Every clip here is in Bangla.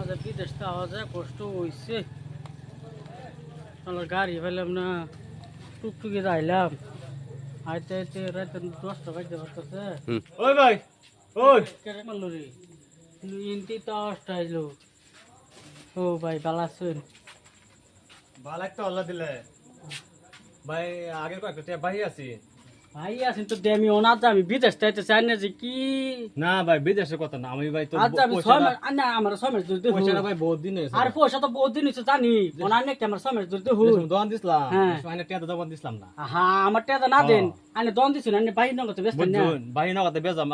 যে বিদেশ যাওয়া যায় কষ্ট হয়েছে। গাড়ি পেলাম না, টুকটুকি যাইলাম, আইতে আইতে রাত 10টা বাজতে পারতেছে। ওই ভাই, ওই কেটে মারলো রে, ইন্তি তো অবস্থা আইলো। ও ভাই ভালো আছেন? ভালো একটা হল্লা দিলে ভাই। আগের কয়েকটা বাহি আছি। ভাই আছেন তো আমি অনাথ, আমি বিদেশ যাইতে চাই না যে কি। না ভাই, বিদেশের কথা না। আমি ভাই তো আচ্ছা আমি 6 মাস না, আমার 6 মাস ধরে পয়সাটা ভাই বহুত দিন হয়েছে। আর পয়সা তো বহুত দিন হচ্ছে জানি, অনানে কি আমার 6 মাস ধরে দোকান দিছিলাম, হ্যাঁ। মানে টিয়া দোকান দিছিলাম না। হ্যাঁ আমার টাকা না দেন, আনে দন দিছেন, আনে বাইর না করতে ব্যস্ত না। বুঝুন বাহি না কথা বেজাম।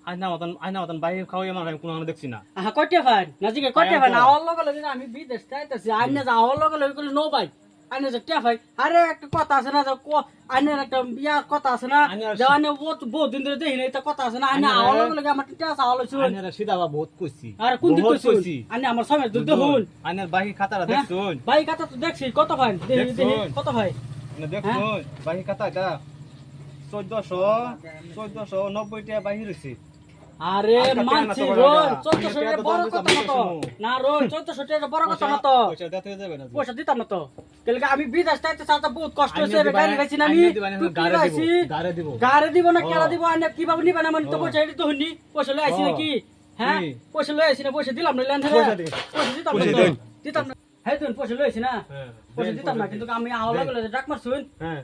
আইনা মতন বাহি খাওয়াই আমার আমি কোনো দেখছি না। হ্যাঁ কয়টা ফাইন নাজিকে কয়টা ফাইন আওয়ার লগে লগে আমি বিদেশ যাইতেছি, আনে যা আওয়ার লগে লগে কইলে নো ভাই, আনে যে টিয়া ভাই। আরে একটা কথা আছে না যে আনে একটা বিয়া কথা আছে না যে আনে বহুত দিন ধরে দেখি না, এটা কথা আছে না। আনে আওয়ার লগে লগে আমার টিয়া চাওয়া লইছো। আইনারা সিধা বা বহুত কইছি। আর কোন দিক কইছি আনে আমার সময় দুধ হুন। আইনার বাহি খাতাটা দেখছুন? ভাই কথা তো দেখছি কত ফাইন দেখি দেখি কত ভাই না দেখছুন বাহি খাতা এটা 1490 টাকা বাহি রইছে। আরে মানছি রোজ 1400 টাকা বড় কথা না তো, না রোজ 1400 টাকা বড় কথা না তো, পয়সা দিতে যাবে না। পয়সা দিতাম না তো। কেলকে আমি বিদেশ যাইতে চাইতে বহুত কষ্ট হইছে, গাড়ি পাইছি না আমি, গাড়ি দিব না কেলা দিব, আনে কিভাবে নিবেন? আমার তো পয়সা এটি তো হইনি, পয়সা লই আইছি নাকি? হ্যাঁ পয়সা লই আইছি না, পয়সা দিলাম না লেন, পয়সা দিতাম না তো, দিতাম না। হ্যাঁ তুই পয়সা লই আইছি না, পয়সা দিতাম না, কিন্তু আমি আওলা গেলে ডাক মারছুন,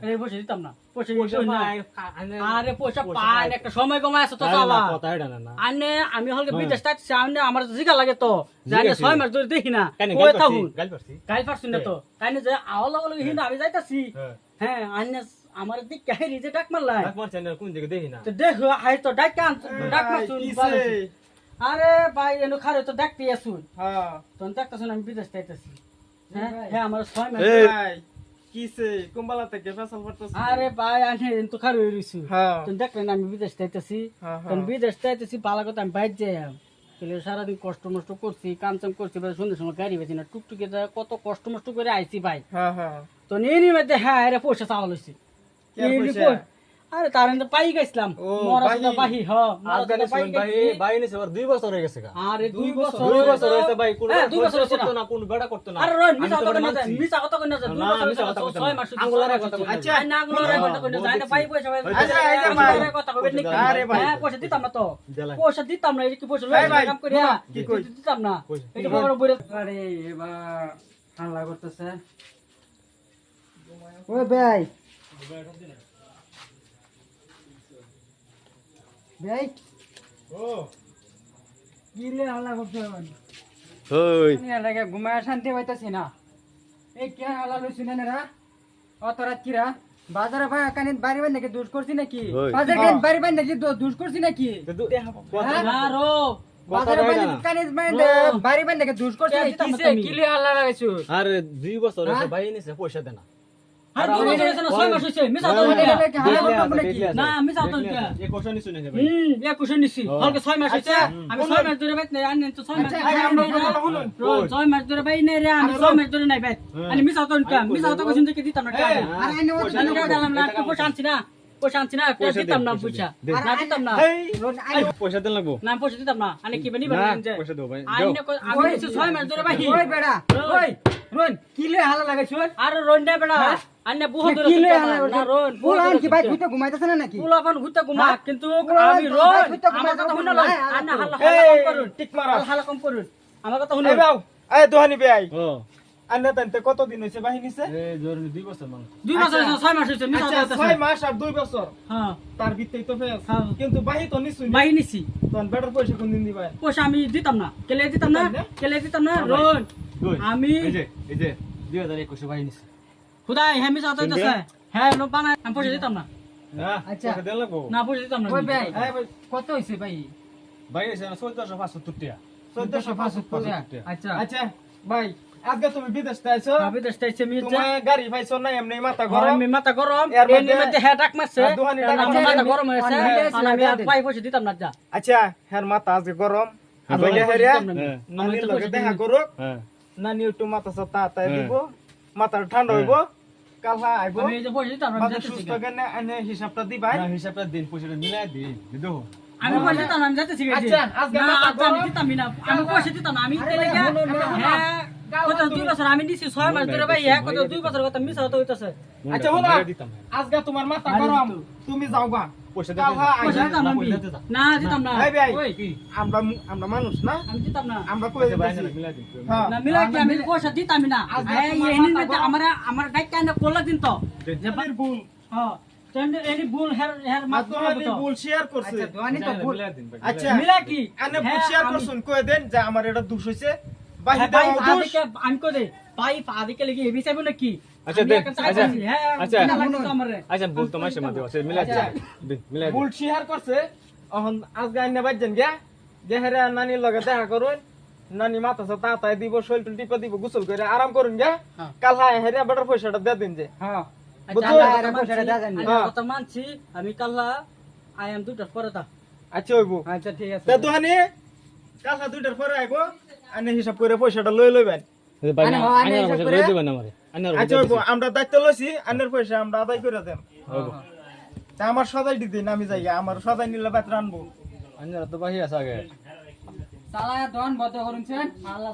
এই পয়সা দিতাম না, পয়সা না। আরে পয়সা পাই একটা সময় কমায় আছে তো চালা আনে। আমি হলকে বিদেশ যাইতেছি, আনে আমার জিগা লাগে তো জানি 6 মাস ধরে দেখি না, কই থাকুন গাইল পারছুন না তো, কাইনে যে আওলা গেলে হিন্দা আমি যাইতাছি। হ্যাঁ আনে আমার দিক কাহিনী যে ডাক মারলাই, কোন দিকে দেখি না তো দেখো হাই তো ডাক কান ডাক মারছুন। আরে ভাই এনো খারে তো দেখতে আসুন। হ্যাঁ তো দেখতাছুন আমি বিদেশ যাইতাছি। হ্যাঁ আমার 6 মাস ভাই কিসে কুম্বালা থেকে ফসল করতেছ? আরে ভাই আনে তো খারে রইছু। তো দেখলেন আমি বিদেশ যাইতাছি, তখন বিদেশ যাইতাছি ভালো কথা আমি বাইরে যাই। তাহলে সারাদিন কষ্ট মষ্ট করছি, কামচাম করছি, সন্ধ্যের সময় গাড়ি বেছি না, টুকটুকে কত কষ্ট মষ্ট করে আইছি ভাই। তো নিয়ে মধ্যে হ্যাঁ আরে পয়সা চাওয়া লইছি। আরে তার পাই গেছিলাম বাহি। বাহি নিছে 2 বছর হয়ে গেছে। আরে 2 বছর হয়েছে ভাই, কোন 2 বছর করতে না, কোন বেড়া করতে না। আরে রন মিছা কথা কই না, মিছা কথা কই না, 2 বছর 6 মাস আঙ্গুলার কথা কই। আচ্ছা না আঙ্গুলার কথা কই না, জানা পাই পয়সা ভাই। আচ্ছা এই যে ভাই কথা কইবেন নাকি? আরে ভাই পয়সা দিতাম না তো, পয়সা দিতাম না, এই কি পয়সা লই কাম করি কি কই দিতাম না, এটা বড় বড়। আরে এবার হাল্লা করতেছে। ওই ভাই ভাই ও গিলে হাল্লা করতে হবে। ওই আমি এলাকা ঘুমায় শান্তি পাইতাছি না। এই কে হাল্লা লইছ না রা? অত রাত কিরা বাজারে ভাই কানে বাড়ি বাই নাকি দুষ করছি নাকি? বাজারে কানে বাড়ি বাই নাকি দুষ করছি নাকি? না রো বাজারে বাই কানে বাড়ি বাই নাকি দুষ করছি নাকি? কিসে কিলে হাল্লা লাগাইছো? আরে 2 বছর হয়েছে বাহি নিছে, পয়সা দেনা। আর 2 বছর হইছে না, 6 মাস হইছে, মিছা তো না, মিছা তো না। এই কোশ্চেন নিছ না ভাই। এ কুশন নিছি হলকে 6 মাস হইছে, আমি 6 মাস ধরে বাইত নাই, আনেন তো 6 মাস। 6 মাস ধরে বাই নাই রে, আমি 6 মাস ধরে নাই বাইত। আমি মিছা তো না, মিছা তো কইছিন যে দিতাম না টাকা। আরে আইনে ও দিলাম না, পয়সা আনছি না, পয়সা আনছি না, দিতাম না পয়সা। না দিতাম না, পয়সা দেন লাগবো না পয়সা দিতাম না। আনে কি বানি না, বানি যে পয়সা দাও ভাই। আইনে আমি কিছু 6 মাস ধরে বাই। ওই বেড়া ওই রোন কিলে হালা লাগাইছ? আর রন্ডা বেড়া আনে বহুত ধরে কিলে হালা না রন পোলান কি ভাই ঘুরতে ঘুমাইতেছ না নাকি? পুলাফান ঘুরতে ঘুমা, কিন্তু আমি রন আমার কথা শুনে লই, আনে হাল্লা কম করুন, টিক মারা হাল্লা কম করুন, আমার কথা শুনে। এই বাউ এই দোহানি ভাই ও আন্না তানতে কত দিন হইছে বাহি নিছে? এই জরুরি 2 বছর মান। 2 বছর 6 মাস হইছে, মিছা আচ্ছা কথা। 6 মাস আর 2 বছর হ্যাঁ তার ভিতরেই তো ফেস। হ্যাঁ। কিন্তু বাহি তো নিছুই বাই নিছি, তখন বেটার পয়সা কোন দিন দিবাই? পয়সা আমি দিতাম না, কেলে দিতাম না, কেলে দিতাম না হ্যাঁ, রন। দুই আমি এই যে 2021 বাহি নিছে। খুদাই হ্যাঁ মিছা কথা হইতাছে। হ্যাঁ নো বানা আমি পয়সা দিতাম না, হ্যাঁ আচ্ছা। পয়সা দেন লাগবো। না পয়সা দিতাম না। ওই ভাই এই ভাই কত হইছে ভাই? বাহি নিছে 1475 টাকা। 1475 টাকা। আচ্ছা আচ্ছা ভাই আজকে তুমি বিদেশ আইছো, আমি দেশটা ইচ্ছে মি তুমি গাড়ি পাইছো না এমনি মাথা গরম, গরম। আমি মাথা গরম, এর এর মধ্যে হ্যাঁ ডাক মারছে, আর দুহানি ডাক আমার মারছে। মাথা গরম হয়েছে, আর আর আমি আর পাই পয়সা দিতাম না যা। আচ্ছা হের মাথা আজকে গরম আমি আজকে পয়সা হেরিয়া দিতাম না। হ্যাঁ। নানির তো লগে পয়সা দেখা দিতাম করুক, হ্যাঁ নানি একটু মাথা সাথে আতায় হ্যাঁ। দিব, মাথা ঠান্ডা হইব, কালহা আইব, আমি এই যে পয়সা দিতাম না, আমি মাথা যাইতেছি সুস্থ গা। কেনে আনে হিসাবটা দিবাই। না হিসাবটা দিন, পয়সাটা মিলাই দিন দিদো। আমি পয়সা দিতাম না, আমি যাইতেছি গাইছি। আচ্ছা, আজকে না, মাথা আচ্ছা, আমি গরম। দিতামই না, আমি পয়সা দিতাম না, আমি দিতে লেগে, হ্যাঁ, কত 2 বছর আমি নিছি 6 মাস ধরে ভাই, হ্যাঁ, কত 2 বছর কথা মিছা কথা হইতাছে। আচ্ছা হলো আজকে তোমার মাথা গরম তুমি যাও গা পয়সা কাল হা পয়সা আইবা দিতাম না আমি। না, দিতাম না। এই ভাই ওই, আমরা মানুষ না আমি দিতাম না। আমরা কই দিতেছি হ্যাঁ না, মিলাই কি আমি পয়সা দিতামই না। আজকে এই, তোমার এনি মাথা মধ্যে গরম। আমার ডাইক কাইন্ডা করলা দিন তো। যে আমাদের ভুল হ্যাঁ, এনি ভুল হের মাত্র তোমাদের ভুল শেয়ার করছে আচ্ছা দোয়ানি তো ভুল আচ্ছা মিলা কি? আনে ভুল হ্যাঁ, শেয়ার আমি- করছুন কই দেন যে আমার এটা দোষ হইছে হ্যাঁ, বাহি ভাই, দাও দোষ ফাদিকে আমি কই দে, ভাই ফাদিকে লাগি এবি চাইবো নাকি? আচ্ছা, আমি দেন, একটা আচ্ছা, চাইতাছি, হ্যাঁ, আচ্ছা। বিনা লাগতো আমারে। আচ্ছা ভুল তোমার সে মাঝে আছে মিলাই আচ্ছা। দিন মিলাই ভুল শেয়ার করছে এখন আজকে আইনা বাজেন গা যে হেরে নানির লগে দেখা করুন নানি মাথা সাথে তাতাই দিব শরীর টিপা দিব গোসল করে আরাম করুন গা হ্যাঁ। কাল হায় হেরে বেটার পয়সাটা দিয়ে দিন যে হ্যাঁ আচ্ছা, বুঝছো? আমি আরে কথা পয়সাটা মানছি, দেয়া যায়নি। আমি হ্যাঁ। কথা মানছি, আমি কাল্লা আই এম 2টার পরে তা। আচ্ছা হইব আচ্ছা ঠিক আছে তা দোহানি কাল 2টার পরে আইবো আনে হিসাব করে পয়সাটা লই লইবেন ভাই আনে, না আনে, আনে হিসাব পয়সা করে। লই দিবেন আমারে আনে আচ্ছা হইব আমরা দায়িত্ব লইছি আনের পয়সা আমরা আদায় করে দেন তা আমার সদাই দিন আমি যাই আমার সদাই নিলে বাত রানবো আনে তো বাহি আছে আগে সালা দন বদ করুন আল্লাহ